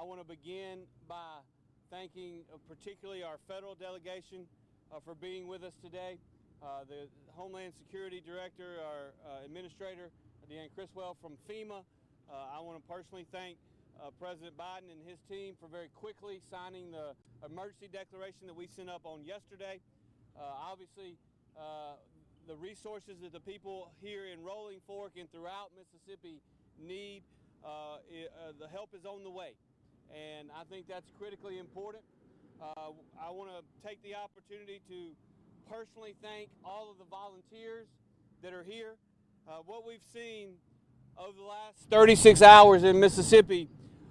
want to begin by thanking particularly our federal delegation for being with us today. The Homeland Security Director, our Administrator, Deanne Criswell from FEMA. I want to personally thank President Biden and his team for very quickly signing the emergency declaration that we sent up on yesterday. Obviously, the resources that the people here in Rolling Fork and throughout Mississippi need, the help is on the way. And I think that's critically important. I want to take the opportunity to personally thank all of the volunteers that are here. What we've seen over the last 36 hours in Mississippi,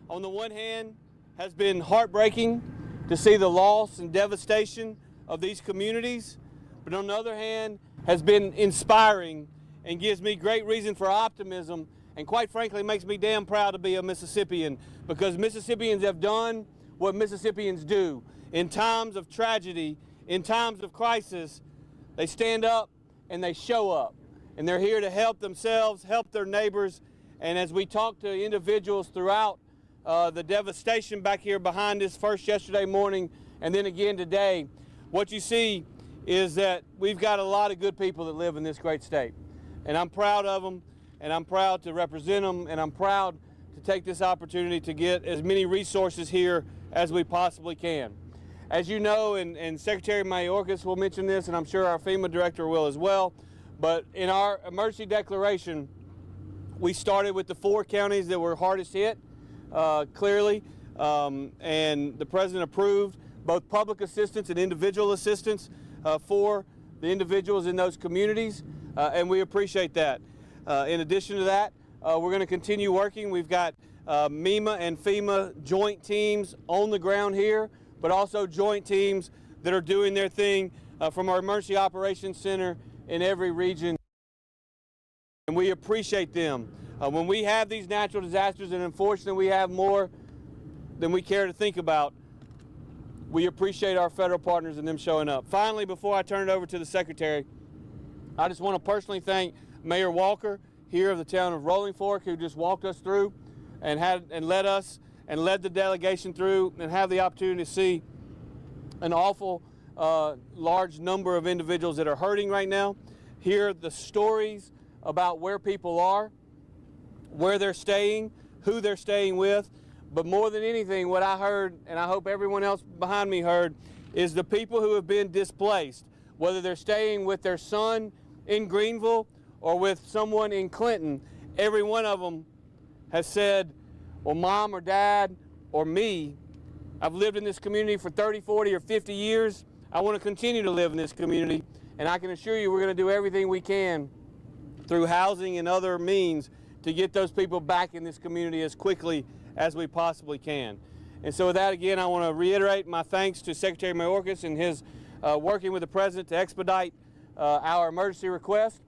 on the one hand, has been heartbreaking to see the loss and devastation of these communities, but on the other hand, has been inspiring and gives me great reason for optimism, and quite frankly makes me damn proud to be a Mississippian, because Mississippians have done what Mississippians do. In times of tragedy, in times of crisis, they stand up and they show up. And they're here to help themselves, help their neighbors. And as we talk to individuals throughout the devastation back here behind us, first yesterday morning and then again today, what you see is that we've got a lot of good people that live in this great state. And I'm proud of them, and I'm proud to represent them, and I'm proud to take this opportunity to get as many resources here as we possibly can. As you know, and Secretary Mayorkas will mention this, and I'm sure our FEMA director will as well, but in our emergency declaration, we started with the 4 counties that were hardest hit, clearly, and the President approved both public assistance and individual assistance for the individuals in those communities, and we appreciate that. In addition to that, we're going to continue working. We've got MEMA and FEMA joint teams on the ground here, but also joint teams that are doing their thing from our Emergency Operations Center in every region. And we appreciate them. When we have these natural disasters, and unfortunately we have more than we care to think about, we appreciate our federal partners and them showing up. Finally, before I turn it over to the Secretary, I just want to personally thank Mayor Walker here of the town of Rolling Fork, who just walked us through and led the delegation through and have the opportunity to see an awful large number of individuals that are hurting right now, hear the stories about where people are, where they're staying, who they're staying with. But more than anything, what I heard, and I hope everyone else behind me heard, is the people who have been displaced, whether they're staying with their son in Greenville or with someone in Clinton. Every one of them has said, well, Mom or Dad or me, I've lived in this community for 30, 40, or 50 years. I want to continue to live in this community, and I can assure you we're going to do everything we can through housing and other means to get those people back in this community as quickly as we possibly can. And so with that, again, I want to reiterate my thanks to Secretary Mayorkas and his working with the President to expedite our emergency request.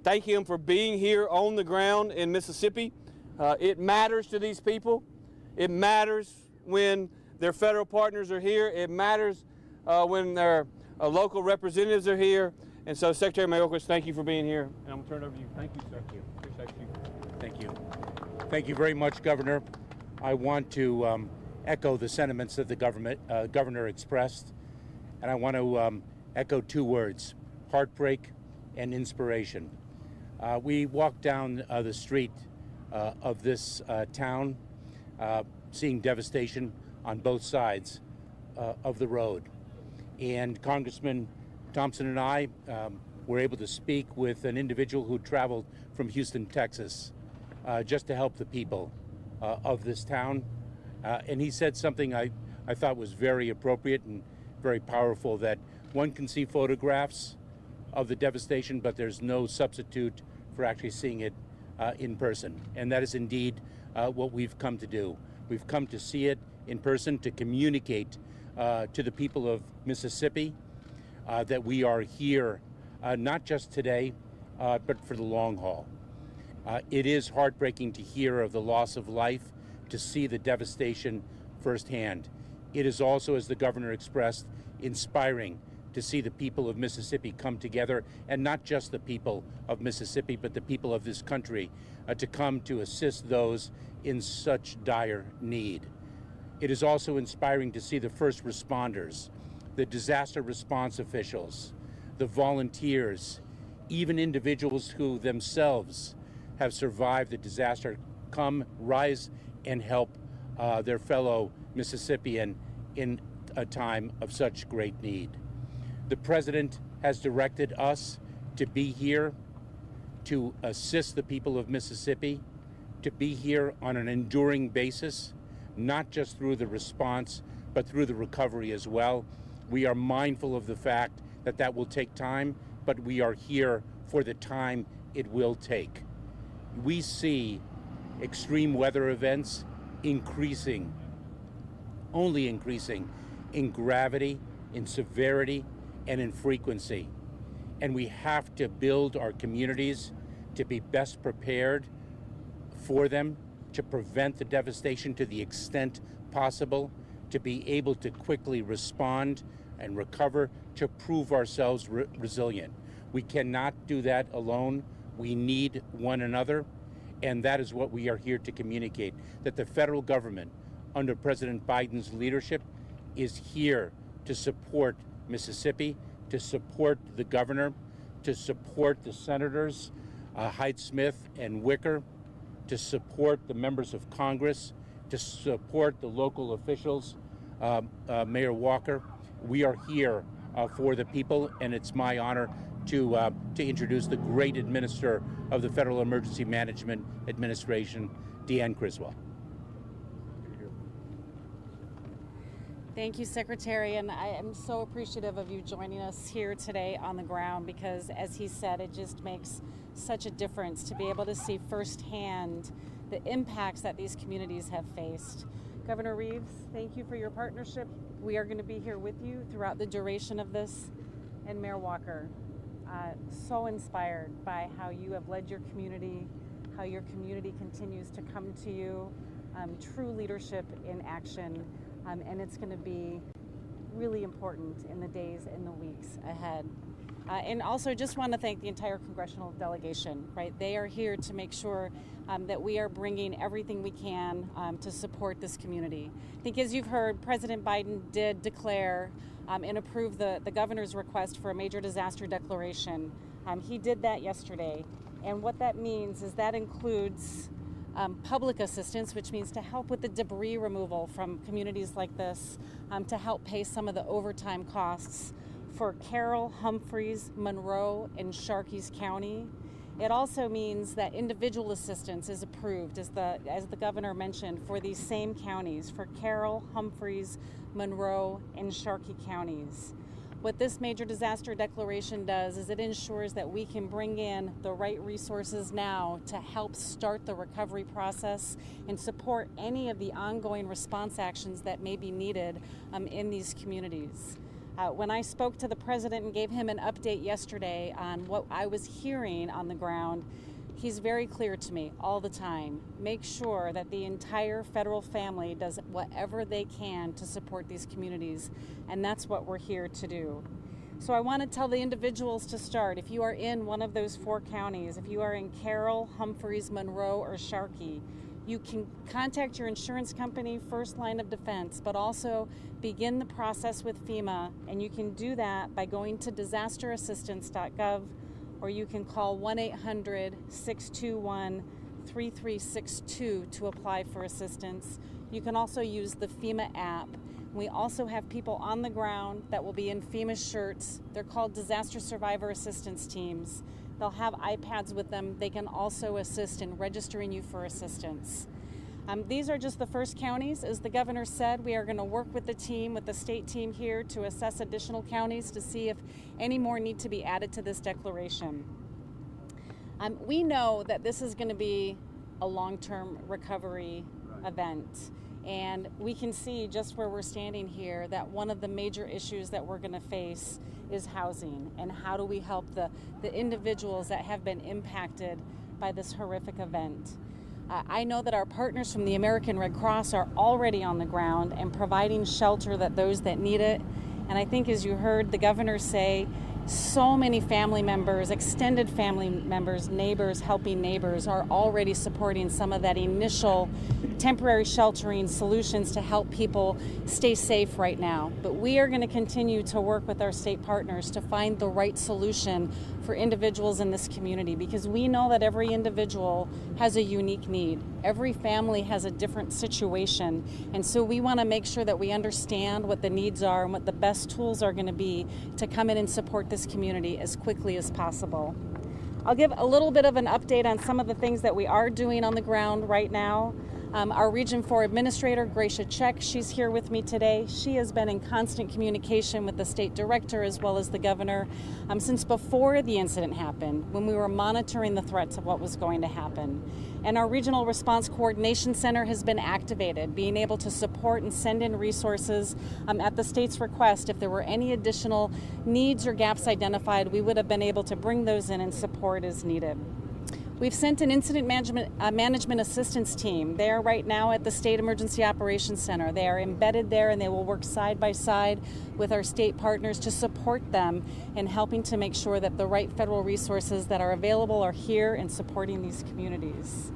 Thank him for being here on the ground in Mississippi. It matters to these people. It matters when their federal partners are here. It matters when their local representatives are here. And so, Secretary Mayorkas, thank you for being here. And I'm going to turn it over to you. Thank you, sir. Thank you. Appreciate you. Thank you. Thank you very much, Governor. I want to echo the sentiments that the governor expressed. And I want to echo 2 words: heartbreak and inspiration. We walked down the street of this town, seeing devastation on both sides of the road. And Congressman Thompson and I were able to speak with an individual who traveled from Houston, Texas, just to help the people of this town. And he said something I thought was very appropriate and very powerful, that one can see photographs of the devastation, but there's no substitute for actually seeing it in person. And that is indeed what we've come to do. We've come to see it in person, to communicate to the people of Mississippi that we are here, not just today, but for the long haul. It is heartbreaking to hear of the loss of life, to see the devastation firsthand. It is also, as the governor expressed, inspiring to see the people of Mississippi come together, and not just the people of Mississippi, but the people of this country, to come to assist those in such dire need. It is also inspiring to see the first responders, the disaster response officials, the volunteers, even individuals who themselves have survived the disaster come, rise, and help their fellow Mississippian in a time of such great need. The President has directed us to be here to assist the people of Mississippi, to be here on an enduring basis, not just through the response, but through the recovery as well. We are mindful of the fact that that will take time, but we are here for the time it will take. We see extreme weather events increasing, only increasing in gravity, in severity, and in frequency. And we have to build our communities to be best prepared for them, to prevent the devastation to the extent possible, to be able to quickly respond and recover, to prove ourselves resilient. We cannot do that alone. We need one another, and that is what we are here to communicate, that the federal government, under President Biden's leadership, is here to support Mississippi, to support the governor, to support the senators, Hyde-Smith and Wicker, to support the members of Congress, to support the local officials, Mayor Walker. We are here for the people, and it's my honor to introduce the great administrator of the Federal Emergency Management Administration, Deanne Criswell. Thank you, Secretary, and I am so appreciative of you joining us here today on the ground because, as he said, it just makes such a difference to be able to see firsthand the impacts that these communities have faced. Governor Reeves, thank you for your partnership. We are going to be here with you throughout the duration of this. And Mayor Walker, so inspired by how you have led your community, how your community continues to come to you, true leadership in action. And it's going to be really important in the days and the weeks ahead. And also just want to thank the entire Congressional delegation, right? They are here to make sure that we are bringing everything we can to support this community. I think as you've heard, President Biden did declare and approve the governor's request for a major disaster declaration. He did that yesterday. And what that means is that includes public assistance, which means to help with the debris removal from communities like this, to help pay some of the overtime costs for Carroll, Humphreys, Monroe, and Sharkey's County. It also means that individual assistance is approved, as the governor mentioned, for these same counties, for Carroll, Humphreys, Monroe, and Sharkey counties. What this major disaster declaration does is it ensures that we can bring in the right resources now to help start the recovery process and support any of the ongoing response actions that may be needed in these communities. When I spoke to the president and gave him an update yesterday on what I was hearing on the ground, he's very clear to me all the time. Make sure that the entire federal family does whatever they can to support these communities, and that's what we're here to do. So I want to tell the individuals to start. If you are in one of those 4 counties, if you are in Carroll, Humphreys, Monroe, or Sharkey, you can contact your insurance company, first line of defense, but also begin the process with FEMA, and you can do that by going to disasterassistance.gov, or you can call 1-800-621-3362 to apply for assistance. You can also use the FEMA app. We also have people on the ground that will be in FEMA shirts. They're called Disaster Survivor Assistance Teams. They'll have iPads with them. They can also assist in registering you for assistance. These are just the first counties. As the governor said, we are going to work with the team, with the state team here, to assess additional counties to see if any more need to be added to this declaration. We know that this is going to be a long-term recovery event. And we can see just where we're standing here that one of the major issues that we're going to face is housing, and how do we help the individuals that have been impacted by this horrific event. I know that our partners from the American Red Cross are already on the ground and providing shelter that those that need it. And I think, as you heard the governor say, So many family members, extended family members, neighbors, helping neighbors are already supporting some of that initial temporary sheltering solutions to help people stay safe right now. But we are going to continue to work with our state partners to find the right solution for individuals in this community, because we know that every individual has a unique need. Every family has a different situation. And so we want to make sure that we understand what the needs are and what the best tools are going to be to come in and support this community as quickly as possible. I'll give a little bit of an update on some of the things that we are doing on the ground right now. Our Region 4 Administrator, Gracia Check, she's here with me today. She has been in constant communication with the state director as well as the governor since before the incident happened, when we were monitoring the threats of what was going to happen. And our Regional Response Coordination Center has been activated, being able to support and send in resources at the state's request. If there were any additional needs or gaps identified, we would have been able to bring those in and support as needed. We've sent an incident management assistance team. They are right now at the State Emergency Operations Center. They are embedded there, and they will work side by side with our state partners to support them in helping to make sure that the right federal resources that are available are here and supporting these communities.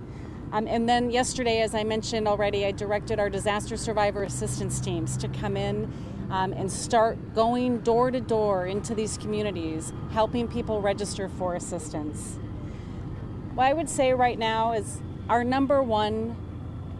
And then yesterday, as I mentioned already, I directed our disaster survivor assistance teams to come in and start going door to door into these communities, helping people register for assistance. What I would say right now is our number one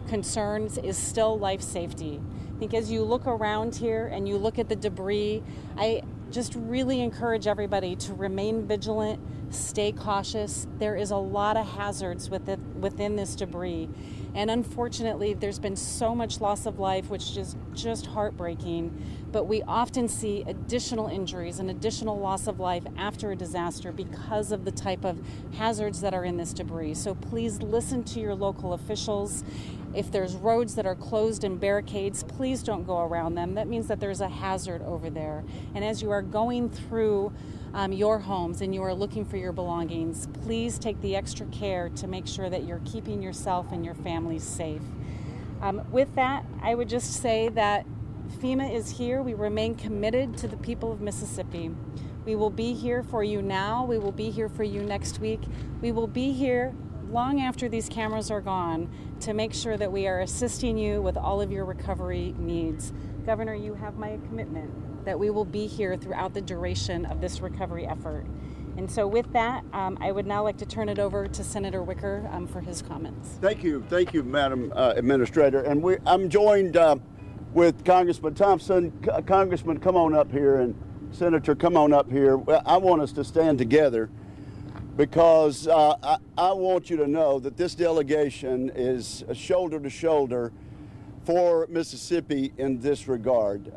concern is still life safety. I think as you look around here and you look at the debris, I just really encourage everybody to remain vigilant, stay cautious. There is a lot of hazards within this debris. And unfortunately, there's been so much loss of life, which is just heartbreaking. But we often see additional injuries and additional loss of life after a disaster because of the type of hazards that are in this debris. So please listen to your local officials. If there's roads that are closed and barricades, please don't go around them. That means that there's a hazard over there. And as you are going through your homes and you are looking for your belongings, please take the extra care to make sure that you're keeping yourself and your family safe. With that, I would just say that FEMA is here. We remain committed to the people of Mississippi. We will be here for you now. We will be here for you next week. We will be here long after these cameras are gone to make sure that we are assisting you with all of your recovery needs. Governor, you have my commitment that we will be here throughout the duration of this recovery effort. And so with that, I would now like to turn it over to Senator Wicker for his comments. Thank you, Madam Administrator. And I'm joined with Congressman Thompson. Congressman, come on up here, and Senator, come on up here. I want us to stand together because I want you to know that this delegation is shoulder to shoulder for Mississippi in this regard.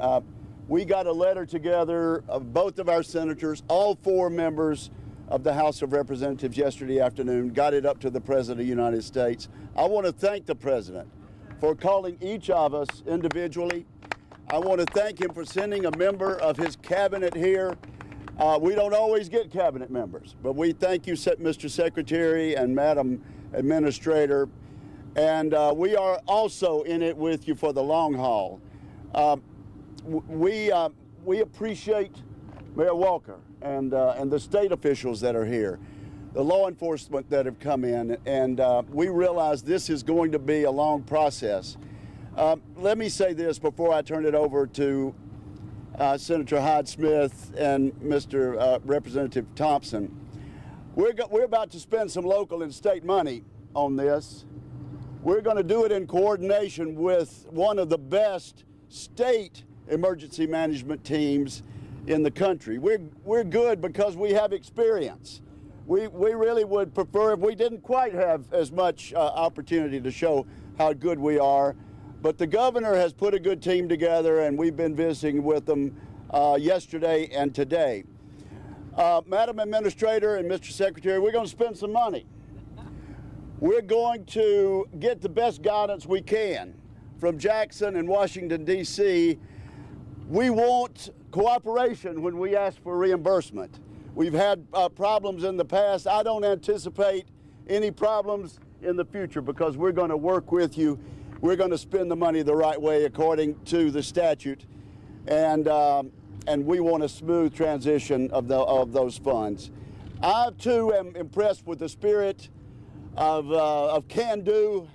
We got a letter together of both of our senators, all 4 members of the House of Representatives yesterday afternoon, got it up to the President of the United States. I want to thank the President for calling each of us individually. I want to thank him for sending a member of his cabinet here. We don't always get cabinet members, but we thank you, Mr. Secretary and Madam Administrator. And we are also in it with you for the long haul. We appreciate Mayor Walker and the state officials that are here, the law enforcement that have come in, and we realize this is going to be a long process. Let me say this before I turn it over to Senator Hyde-Smith and Mr. Representative Thompson. We're about to spend some local and state money on this. We're going to do it in coordination with one of the best state emergency management teams in the country. We're good because we have experience. We really would prefer if we didn't quite have as much opportunity to show how good we are. But the governor has put a good team together, and we've been visiting with them yesterday and today. Madam Administrator and Mr. Secretary, we're going to spend some money. We're going to get the best guidance we can from Jackson and Washington, D.C. We want cooperation when we ask for reimbursement. We've had problems in the past. I don't anticipate any problems in the future because we're going to work with you. We're going to spend the money the right way according to the statute. And and we want a smooth transition of those funds. I too am impressed with the spirit of can-do.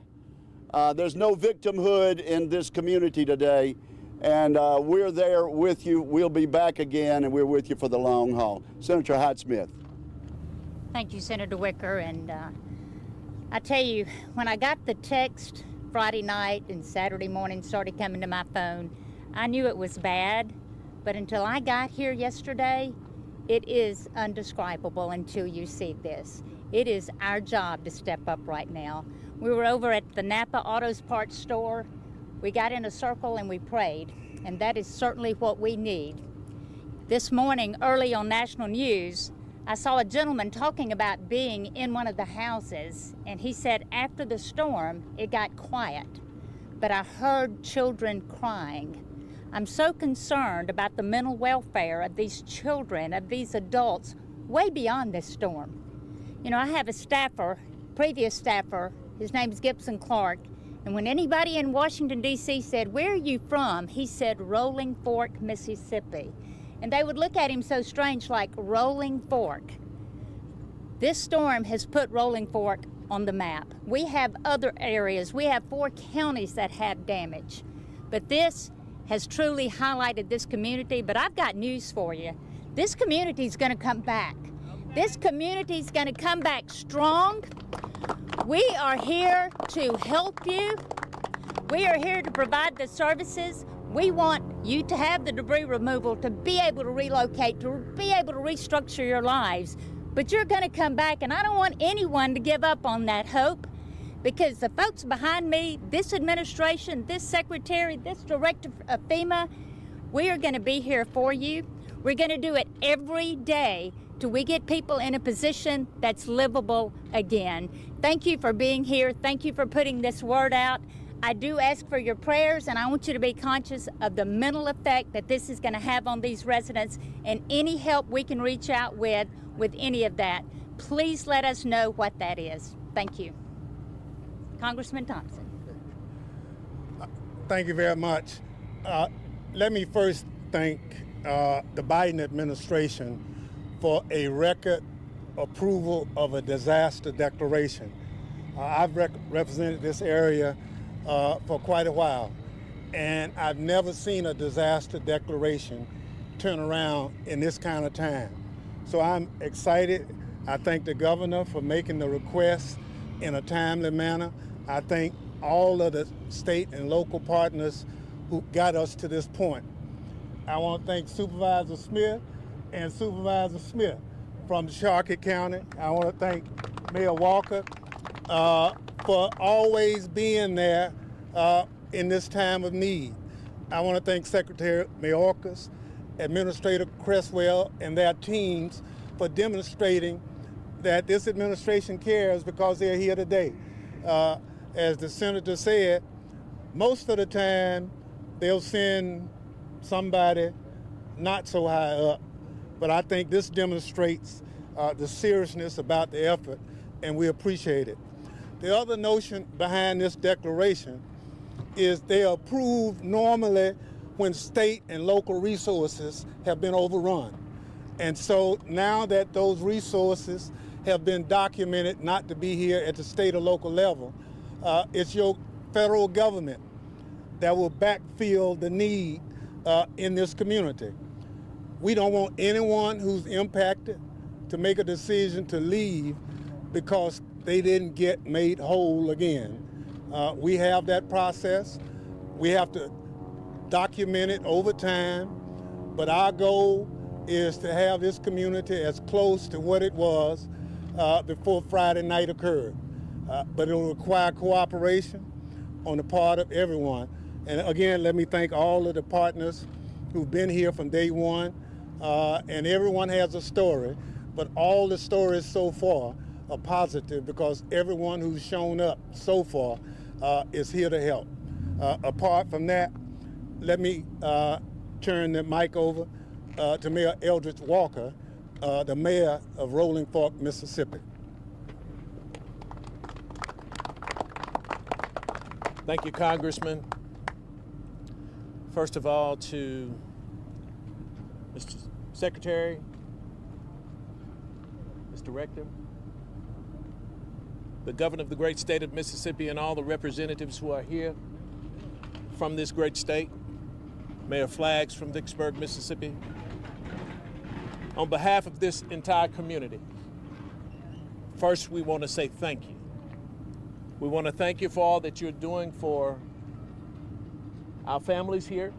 There's no victimhood in this community today, and we're there with you. We'll be back again, and we're with you for the long haul. Senator Hyde-Smith. Thank you, Senator Wicker. And I tell you, when I got the text Friday night and Saturday morning started coming to my phone, I knew it was bad, but until I got here yesterday, it is undescribable until you see this. It is our job to step up right now. We were over at the Napa Autos Parts store. We got in a circle and we prayed, and that is certainly what we need. This morning, early on national news, I saw a gentleman talking about being in one of the houses, and he said after the storm, it got quiet, but I heard children crying. I'm so concerned about the mental welfare of these children, of these adults, way beyond this storm. You know, I have a staffer, previous staffer, his name's Gibson Clark, and when anybody in Washington, D.C. said, "Where are you from?" he said, "Rolling Fork, Mississippi." And they would look at him so strange, like, Rolling Fork. This storm has put Rolling Fork on the map. We have other areas. We have 4 counties that have damage. But this has truly highlighted this community. But I've got news for you. This community is going to come back. This community is going to come back strong. We are here to help you. We are here to provide the services. We want you to have the debris removal, to be able to relocate, to be able to restructure your lives. But you're going to come back, and I don't want anyone to give up on that hope, because the folks behind me, this administration, this secretary, this director of FEMA, we are going to be here for you. We're going to do it every day till we get people in a position that's livable again. Thank you for being here. Thank you for putting this word out. I do ask for your prayers, and I want you to be conscious of the mental effect that this is going to have on these residents, and any help we can reach out with any of that, please let us know what that is. Thank you. Congressman Thompson. Thank you very much. Let me first thank the Biden administration for a record approval of a disaster declaration. I've represented this area for quite a while, and I've never seen a disaster declaration turn around in this kind of time. So I'm excited. I thank the governor for making the request in a timely manner. I thank all of the state and local partners who got us to this point. I want to thank Supervisor Smith and Supervisor Smith from Sharkey County. I want to thank Mayor Walker for always being there in this time of need. I want to thank Secretary Mayorkas, Administrator Cresswell, and their teams for demonstrating that this administration cares, because they're here today. As the senator said, most of the time they'll send somebody not so high up, but I think this demonstrates the seriousness about the effort, and we appreciate it. The other notion behind this declaration is they are approved normally when state and local resources have been overrun. And so now that those resources have been documented not to be here at the state or local level, it's your federal government that will backfill the need in this community. We don't want anyone who's impacted to make a decision to leave because they didn't get made whole again. We have that process. We have to document it over time, but our goal is to have this community as close to what it was before Friday night occurred. But it will require cooperation on the part of everyone. And again, let me thank all of the partners who've been here from day one. And everyone has a story, but all the stories so far are positive, because everyone who's shown up so far is here to help. Apart from that, let me turn the mic over to Mayor Eldridge Walker, the mayor of Rolling Fork, Mississippi. Thank you, Congressman. First of all, to Mr. Secretary, Mr. Director, the governor of the great state of Mississippi, and all the representatives who are here from this great state, Mayor Flaggs from Vicksburg, Mississippi. On behalf of this entire community, first we want to say thank you. We want to thank you for all that you're doing for our families here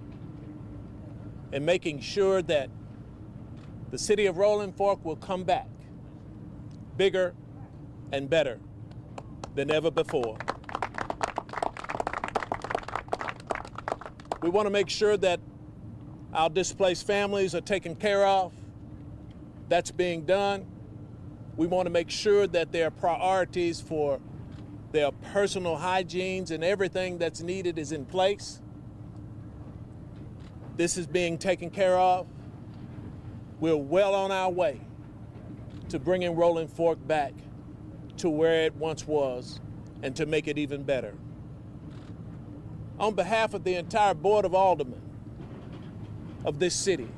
and making sure that the city of Rolling Fork will come back bigger and better than ever before. We want to make sure that our displaced families are taken care of. That's being done. We want to make sure that there are priorities for their personal hygienes and everything that's needed is in place. This is being taken care of. We're well on our way to bringing Rolling Fork back to where it once was and to make it even better. On behalf of the entire Board of Aldermen of this city,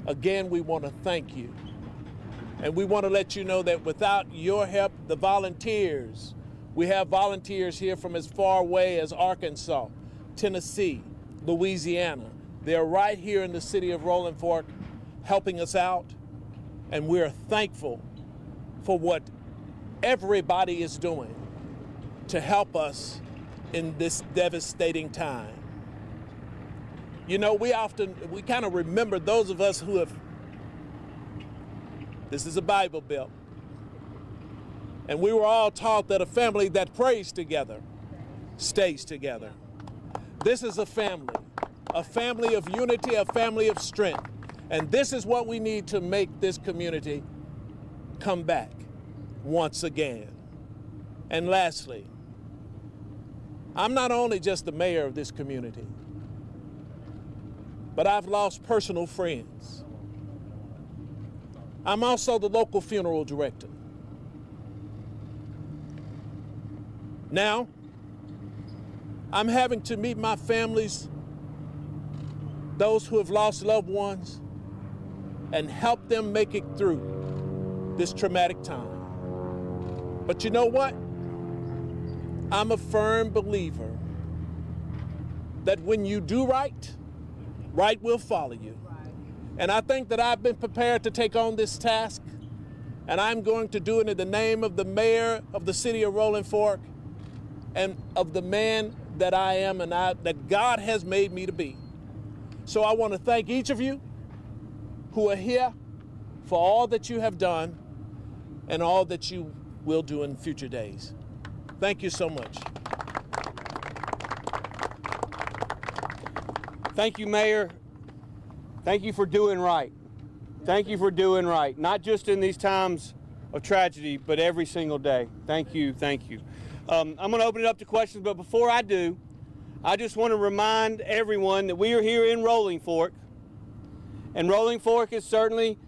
again, we want to thank you. And we want to let you know that without your help, the volunteers, we have volunteers here from as far away as Arkansas, Tennessee, Louisiana. They're right here in the city of Rolling Fork helping us out. And we're thankful for what everybody is doing to help us in this devastating time. You know, we kind of remember those of us who have, this is a Bible Belt, and we were all taught that a family that prays together stays together. This is a family of unity, a family of strength. And this is what we need to make this community come back once again. And lastly, I'm not only just the mayor of this community, but I've lost personal friends. I'm also the local funeral director. Now, I'm having to meet my families, those who have lost loved ones, and help them make it through this traumatic time. But you know what? I'm a firm believer that when you do right, right will follow you. And I think that I've been prepared to take on this task, and I'm going to do it in the name of the mayor of the city of Rolling Fork and of the man that I am and that God has made me to be. So I want to thank each of you who are here for all that you have done and all that you will do in future days. Thank you so much. Thank you, Mayor. Thank you for doing right. Thank you for doing right, not just in these times of tragedy, but every single day. Thank you, thank you. I'm going to open it up to questions, but before I do, I just want to remind everyone that we are here in Rolling Fork, and Rolling Fork is certainly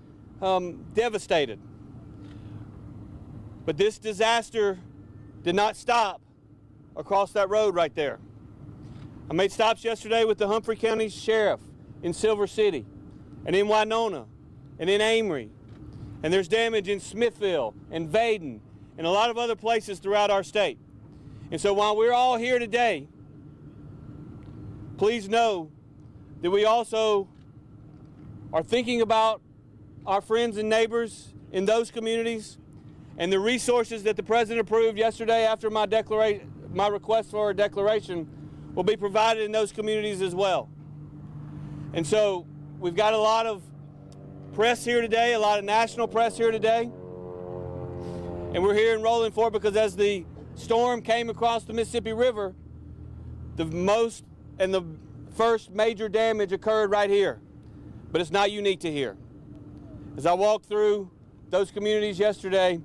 devastated. But this disaster did not stop across that road right there. I made stops yesterday with the Humphrey County Sheriff in Silver City, and in Winona, and in Amory, and there's damage in Smithville and Vaden and a lot of other places throughout our state. And so while we're all here today, please know that we also are thinking about our friends and neighbors in those communities and the resources that the President approved yesterday after my request for a declaration will be provided in those communities as well. And so we've got a lot of press here today, a lot of national press here today. And we're here in Rolling Fork because as the storm came across the Mississippi River, the most and the first major damage occurred right here. But it's not unique to here. As I walked through those communities yesterday,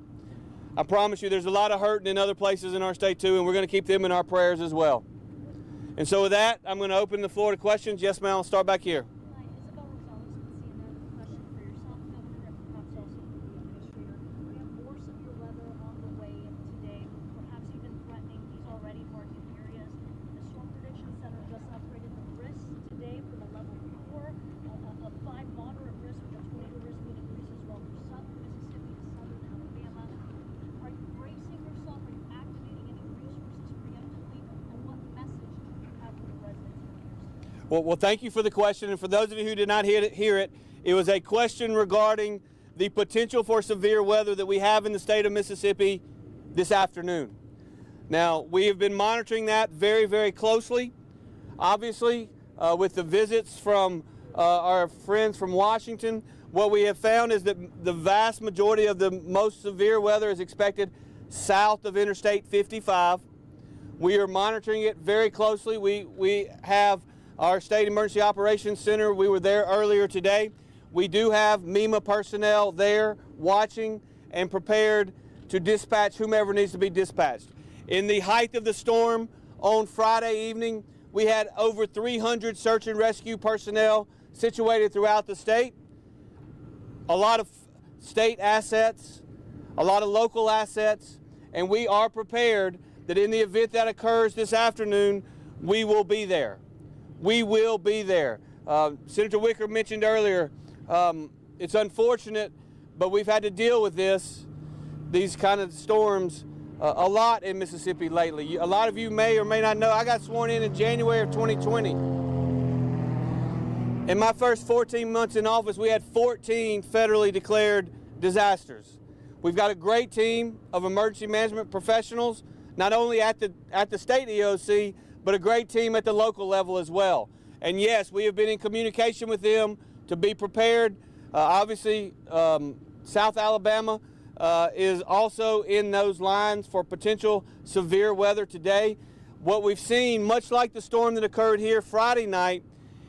I promise you there's a lot of hurting in other places in our state too, and we're going to keep them in our prayers as well. And so with that, I'm going to open the floor to questions. Yes, ma'am, I'll start back here. Well, thank you for the question. And for those of you who did not hear it, it was a question regarding the potential for severe weather that we have in the state of Mississippi this afternoon. Now, we have been monitoring that very, very closely. Obviously, with the visits from our friends from Washington, what we have found is that the vast majority of the most severe weather is expected south of Interstate 55. We are monitoring it very closely. We have our State Emergency Operations Center. We were there earlier today. We do have MEMA personnel there watching and prepared to dispatch whomever needs to be dispatched. In the height of the storm on Friday evening, we had over 300 search and rescue personnel situated throughout the state. A lot of state assets, a lot of local assets, and we are prepared that in the event that occurs this afternoon, we will be there. We will be there. Senator Wicker mentioned earlier, it's unfortunate, but we've had to deal with these kind of storms a lot in Mississippi lately. A lot of you may or may not know, I got sworn in January of 2020. In my first 14 months in office, we had 14 federally declared disasters. We've got a great team of emergency management professionals, not only at the state EOC, but a great team at the local level as well. And yes, we have been in communication with them to be prepared. Obviously, South Alabama is also in those lines for potential severe weather today. What we've seen, much like the storm that occurred here Friday night,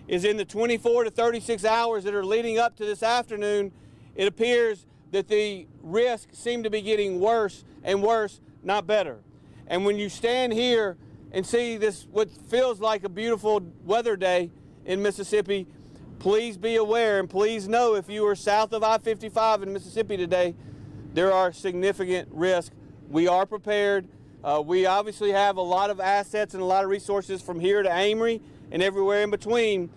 is in the 24 to 36 hours that are leading up to this afternoon, it appears that the risks seem to be getting worse and worse, not better. And when you stand here and see this, what feels like a beautiful weather day in Mississippi, please be aware and please know if you are south of I-55 in Mississippi today, there are significant risks. We are prepared. We obviously have a lot of assets and a lot of resources from here to Amory and everywhere in between,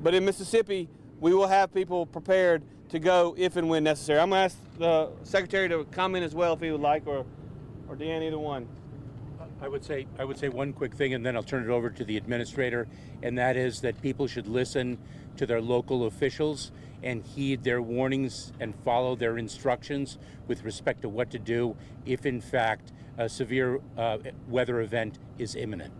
but in Mississippi, we will have people prepared to go if and when necessary. I'm going to ask the Secretary to comment as well if he would like, or Deanne, either one. I would say one quick thing, and then I'll turn it over to the administrator, and that is that people should listen to their local officials and heed their warnings and follow their instructions with respect to what to do if, in fact, a severe weather event is imminent.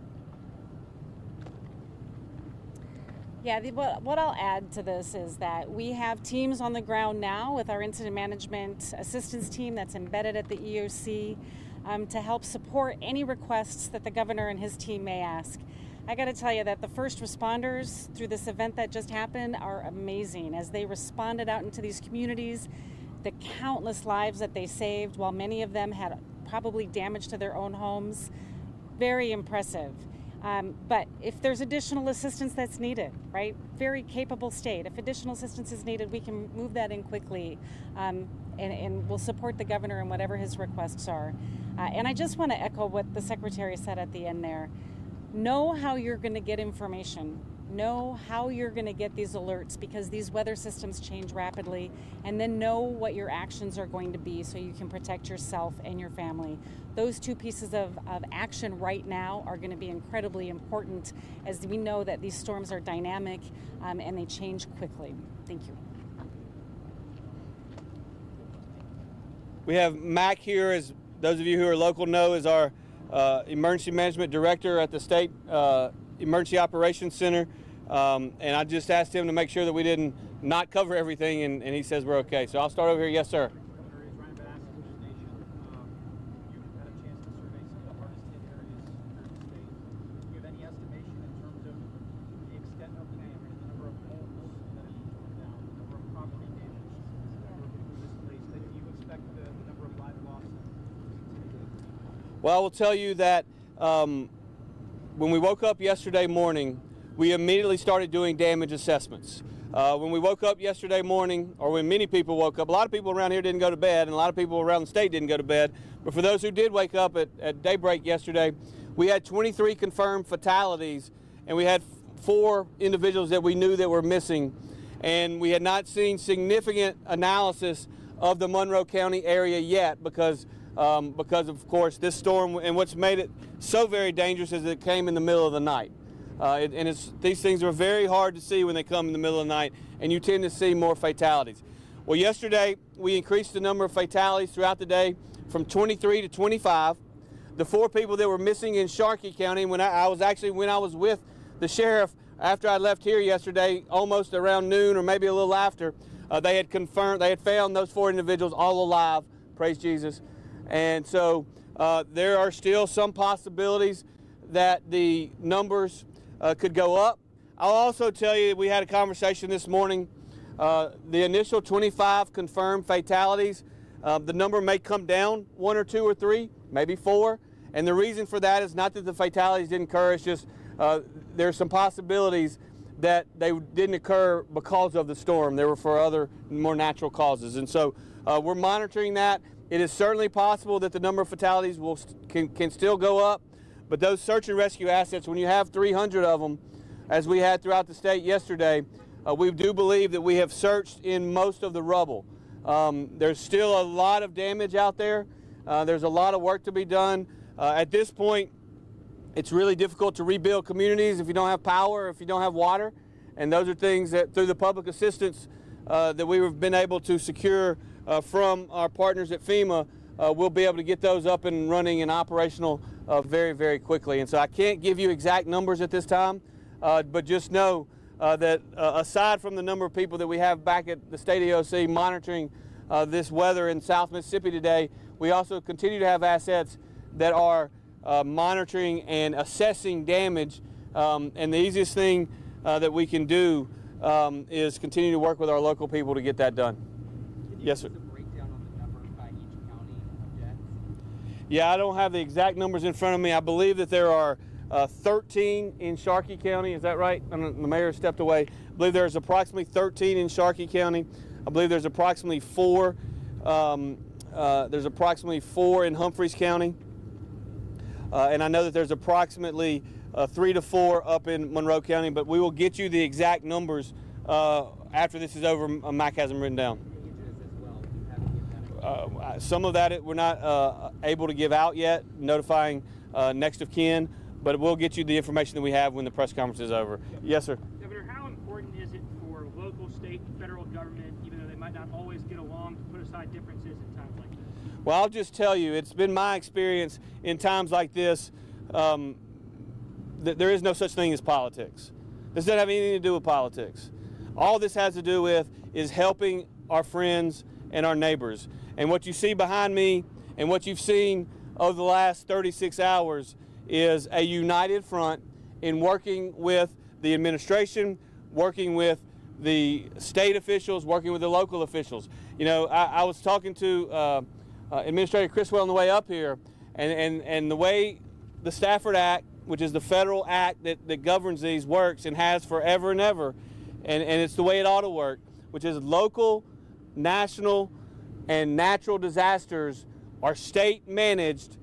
Yeah, what I'll add to this is that we have teams on the ground now with our incident management assistance team that's embedded at the EOC to help support any requests that the governor and his team may ask. I got to tell you that the first responders through this event that just happened are amazing as they responded out into these communities, the countless lives that they saved while many of them had probably damage to their own homes. Very impressive. But if there's additional assistance that's needed, right? Very capable state. If additional assistance is needed, we can move that in quickly, and we'll support the governor in whatever his requests are. And I just want to echo what the Secretary said at the end there. Know how you're going to get information. Know how you're going to get these alerts, because these weather systems change rapidly, and then know what your actions are going to be so you can protect yourself and your family. Those two pieces of action right now are going to be incredibly important, as we know that these storms are dynamic and they change quickly. Thank you. We have Mac here, as those of you who are local know, is our Emergency Management Director at the State Emergency Operations Center. And I just asked him to make sure that we didn't not cover everything, and he says we're okay. So I'll start over here. Yes, sir. Well, I will tell you that when we woke up yesterday morning, we immediately started doing damage assessments. When we woke up yesterday morning, or when many people woke up, a lot of people around here didn't go to bed, and a lot of people around the state didn't go to bed. But for those who did wake up at daybreak yesterday, we had 23 confirmed fatalities, and we had 4 individuals that we knew that were missing. And we had not seen significant analysis of the Monroe County area yet because of course, this storm, and what's made it so very dangerous is it came in the middle of the night. These things are very hard to see when they come in the middle of the night, and you tend to see more fatalities. Well, yesterday we increased the number of fatalities throughout the day from 23 to 25. The 4 people that were missing in Sharkey County, when I was with the sheriff after I left here yesterday, almost around noon or maybe a little after, they had found those 4 individuals all alive. Praise Jesus. And so there are still some possibilities that the numbers could go up. I'll also tell you, we had a conversation this morning. The initial 25 confirmed fatalities, the number may come down 1 or 2 or 3, maybe 4. And the reason for that is not that the fatalities didn't occur, it's just there's some possibilities that they didn't occur because of the storm. They were for other more natural causes. And so we're monitoring that. It is certainly possible that the number of fatalities can still go up, but those search and rescue assets, when you have 300 of them, as we had throughout the state yesterday, we do believe that we have searched in most of the rubble. There's still a lot of damage out there. There's a lot of work to be done. At this point, it's really difficult to rebuild communities if you don't have power, if you don't have water. And those are things that, through the public assistance that we've been able to secure from our partners at FEMA, we'll be able to get those up and running and operational very, very quickly. And so I can't give you exact numbers at this time, but just know that aside from the number of people that we have back at the state EOC monitoring this weather in South Mississippi today, we also continue to have assets that are monitoring and assessing damage, and the easiest thing that we can do is continue to work with our local people to get that done. Yes, sir. Can you give us a breakdown on the number by each county of deaths? Yeah, I don't have the exact numbers in front of me. I believe that there are 13 in Sharkey County. Is that right? The mayor stepped away. I believe there's approximately 13 in Sharkey County. I believe there's approximately 4. There's approximately 4 in Humphreys County. And I know that there's approximately 3 to 4 up in Monroe County, but we will get you the exact numbers after this is over. Mike has them written down. Some of that we're not able to give out yet, notifying next of kin, but we'll get you the information that we have when the press conference is over. Yes, sir. Governor, how important is it for local, state, and federal government, even though they might not always get along, to put aside differences in times like this? Well, I'll just tell you, it's been my experience in times like this that there is no such thing as politics. This doesn't have anything to do with politics. All this has to do with is helping our friends and our neighbors. And what you see behind me and what you've seen over the last 36 hours is a united front in working with the administration, working with the state officials, working with the local officials. You know, I was talking to Administrator Criswell on the way up here, and the way the Stafford Act, which is the federal act that governs these, works and has forever and ever, and it's the way it ought to work, which is local, national, and natural disasters are state managed,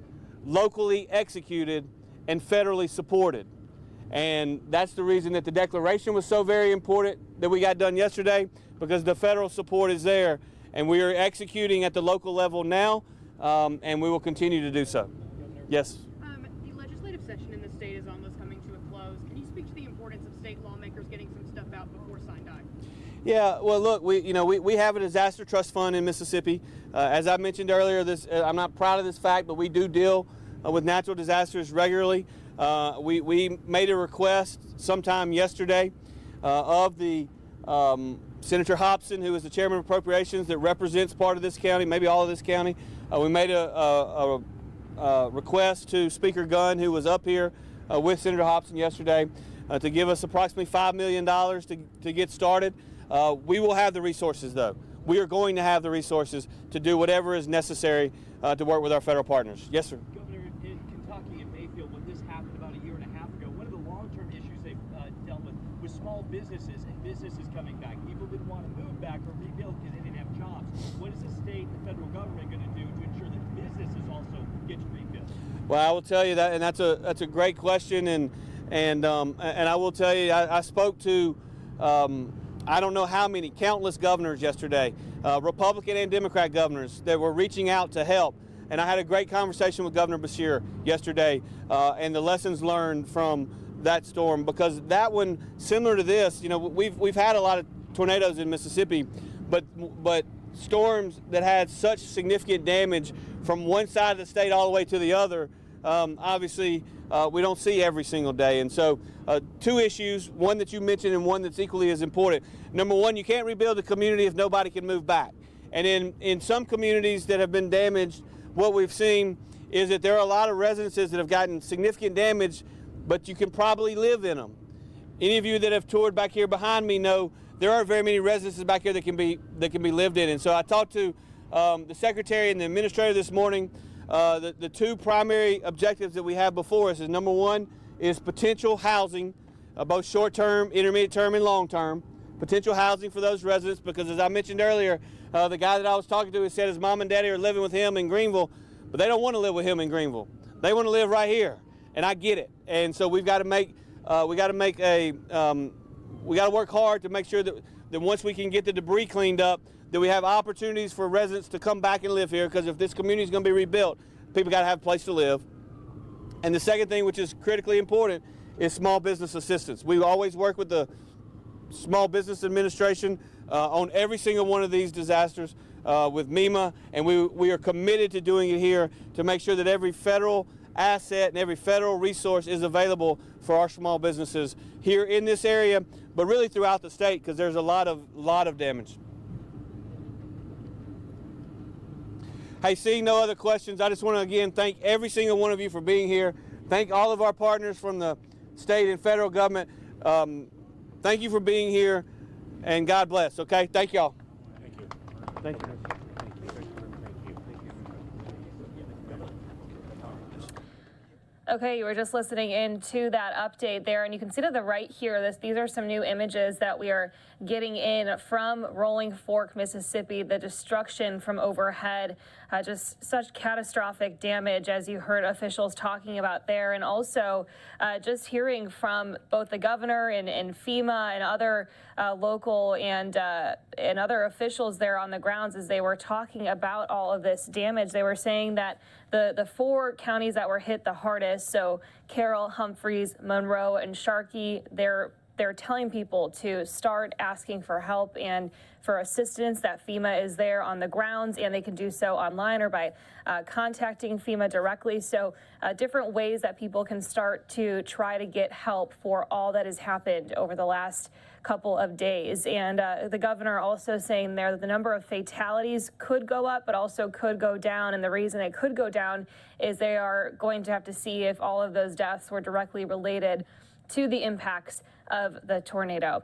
locally executed, and federally supported. And that's the reason that the declaration was so very important that we got done yesterday, because the federal support is there, and we are executing at the local level now, and we will continue to do so. Yes. The legislative session in the state is almost coming to a close. Can you speak to the importance of state lawmakers getting some stuff out before sign die? Yeah, well, look, we have a disaster trust fund in Mississippi. As I mentioned earlier, I'm not proud of this fact, but we do deal with natural disasters regularly. We made a request sometime yesterday of the Senator Hobson, who is the chairman of appropriations that represents part of this county, maybe all of this county. We made a request to Speaker Gunn, who was up here with Senator Hobson yesterday, to give us approximately $5 million to get started. We will have the resources, though. We are going to have the resources to do whatever is necessary to work with our federal partners. Yes, sir. Governor, in Kentucky and Mayfield, when this happened about a year and a half ago, one of the long-term issues they've dealt with was small businesses and businesses coming back. People didn't want to move back or rebuild because they didn't have jobs. What is the state and the federal government going to do to ensure that businesses also get to rebuild? Well, I will tell you that, and that's a great question, and I will tell you, I spoke to I don't know how many, countless governors yesterday, Republican and Democrat governors that were reaching out to help. And I had a great conversation with Governor Beshear yesterday, and the lessons learned from that storm, because that one, similar to this, you know, we've had a lot of tornadoes in Mississippi, but storms that had such significant damage from one side of the state all the way to the other, obviously we don't see every single day. And so two issues, one that you mentioned and one that's equally as important. Number one, you can't rebuild a community if nobody can move back. And in some communities that have been damaged, what we've seen is that there are a lot of residences that have gotten significant damage, but you can probably live in them. Any of you that have toured back here behind me know there aren't very many residences back here that can be lived in. And so I talked to the secretary and the administrator this morning. The two primary objectives that we have before us is, number one is potential housing, both short-term, intermediate term, and long-term. Potential housing for those residents, because as I mentioned earlier, the guy that I was talking to said his mom and daddy are living with him in Greenville, but they don't want to live with him in Greenville. They want to live right here, and I get it. And so we've got to work hard to make sure that once we can get the debris cleaned up, that we have opportunities for residents to come back and live here, because if this community is going to be rebuilt, people got to have a place to live. And the second thing, which is critically important, is small business assistance. We always work with the Small Business Administration on every single one of these disasters with MEMA, and we are committed to doing it here to make sure that every federal asset and every federal resource is available for our small businesses here in this area, but really throughout the state, because there's a lot of damage. Hey, seeing no other questions, I just want to again thank every single one of you for being here. Thank all of our partners from the state and federal government. Thank you for being here, and God bless, okay? Thank y'all. Thank you. Thank you. Okay, you were just listening in to that update there, and you can see to the right here, these are some new images that we are getting in from Rolling Fork, Mississippi, the destruction from overhead, just such catastrophic damage, as you heard officials talking about there, and also just hearing from both the governor and FEMA and other local and other officials there on the grounds as they were talking about all of this damage. They were saying that the four counties that were hit the hardest, so Carroll, Humphreys, Monroe, and Sharkey, they're telling people to start asking for help and for assistance, that FEMA is there on the grounds, and they can do so online or by contacting FEMA directly. So different ways that people can start to try to get help for all that has happened over the last couple of days. And the governor also saying there that the number of fatalities could go up, but also could go down. And the reason it could go down is they are going to have to see if all of those deaths were directly related to the impacts of the tornado.